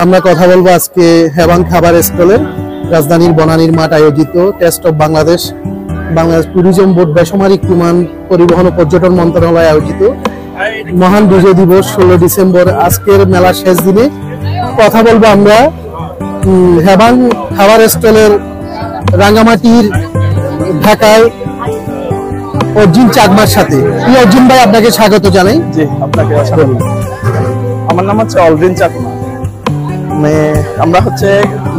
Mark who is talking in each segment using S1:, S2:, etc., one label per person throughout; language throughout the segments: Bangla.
S1: আমরা কথা বলবো আজকে হেবাং খাবার স্টলের রাজধানীর বনানীর মাঠ আয়োজিত test of Bangladesh tourism board বেসামরিক বিমান পরিবহন ও পর্যটন মন্ত্রণালয় আয়োজিত মহান বিজয় দিবস 16 ডিসেম্বর আজকের মেলার শেষ দিনে কথা বলবো আমরা হেবাং খাবার স্টলের রাঙ্গামাটির ঢাকায় অর্জুন চাকমার সাথে। অর্জুন ভাই, আপনাকে স্বাগত জানাই।
S2: জি, আপনাকে স্বাগত। আমার নাম হচ্ছে অর্জুন চাকমা। আমরা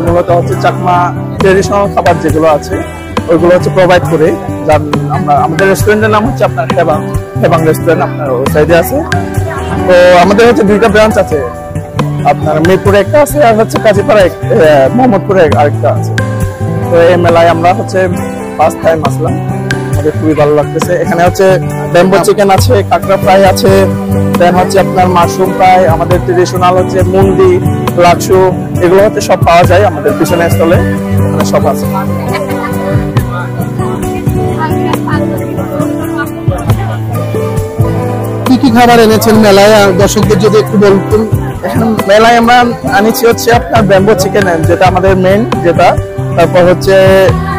S2: মূলত চাকমা ট্রেডিশনাল খাবার যেগুলো আছে ওইগুলো প্রোভাইড করে। আমাদের রেস্টুরেন্টের নাম হচ্ছে আপনার হেবাং রেস্টুরেন্ট, আপনার সাইডে আছে। তো আমাদের দুইটা ব্রাঞ্চ আছে, আপনার মিরপুরে একটা আছে আর কাজীপাড়া মোহাম্মদপুরে আরেকটা আছে। তো এই মেলায় আমরা ফার্স্ট টাইম আসলাম, আমাদের খুবই ভালো লাগতেছে। এখানে ব্যাম্বো চিকেন আছে, কাঁকড়া ফ্রাই আছে, দেন আপনার মাশরুম ফ্রাই, আমাদের ট্রেডিশনাল মুন্ডি, লাচ্ছু, এগুলো সব পাওয়া যায় আমাদের পিছনে স্টলে, সব আছে।
S1: কি কি খাবার এনেছেন মেলায়, দর্শকদের যদি একটু বলতেন।
S2: এখানে মেলায় আমরা আনিছি আপনার ব্যাম্বো চিকেন, যেটা আমাদের মেন, যেটা তারপর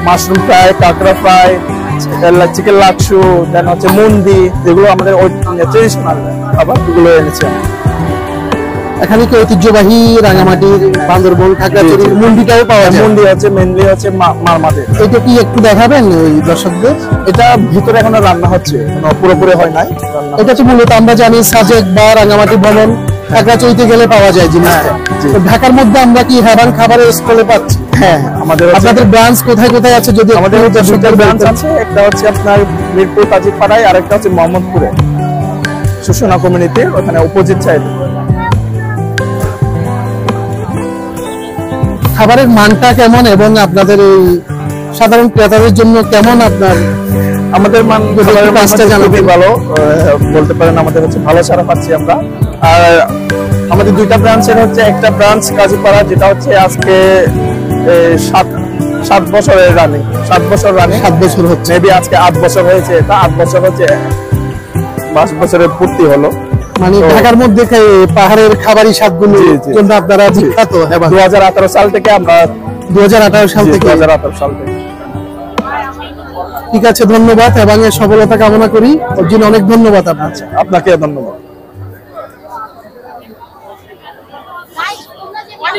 S2: মাশরুম ফ্রাই, কাঁকড়া ফ্রাই, চিকেন লাচ্ছু, দেন মুন্ডি, যেগুলো আমাদের ট্রেডিশনাল খাবার, এগুলো এনেছি।
S1: এখানে কি ঐতিহ্যবাহী রাঙামাটির বান্দরবন খাগড়াছড়ির মুন্ডিটাও পাওয়া যায়?
S2: মুন্ডি মেইনলি মারমাদের।
S1: এটা কি একটু দেখাবেন ওই দর্শকদের?
S2: এটা ভিতরে এখনো রান্না হচ্ছে, পুরোপুরি হয় নাই।
S1: এটা তো মূলত আমরা জানি সাজেক বা রাঙামাটি ভবন খাগড়াছড়িতে গেলে পাওয়া যায় জিনিসটা। ঢাকার মধ্যে আমরা কি হেবাং খাবারের স্টলে পাচ্ছি?
S2: হ্যাঁ,
S1: আপনাদের ব্রাঞ্চ কোথায় কোথায় আছে যদি?
S2: আমাদের দুটো ব্রাঞ্চ আছে, একটা আপনার মিরপুর কাজীপাড়ায় আর একটা মোহাম্মদপুরে সুষনা কমিউনিটি, ওখানে অপোজিট সাইডে।
S1: খাবারের মানটা কেমন এবং আপনাদের এই সাধারণ ক্রেতাদের জন্য কেমন?
S2: আমাদের মান খুবই ভালো বলতে পারেন, আমাদের ভালো সারা পাচ্ছি আমরা। আর আমাদের দুইটা ব্রাঞ্চের একটা ব্রাঞ্চ কাজীপাড়া, যেটা আজকে 7 বছরের রানিং, 7 বছর হচ্ছে, মেবি আজকে 8 বছর হয়েছে। এটা 8 বছর 5 বছরের পূর্তি হলো।
S1: মানে ঢাকার মধ্যে পাহাড়ের খাবারই স্বাদগুলো জন্য আপনারা বিখ্যাত।
S2: 2018 সাল থেকে আমরা
S1: 2018 সাল থেকে। ঠিক আছে, ধন্যবাদ এবং এর সফলতা কামনা করি। অর্জুন, অনেক ধন্যবাদ
S2: আপনাকে ধন্যবাদ।
S3: Why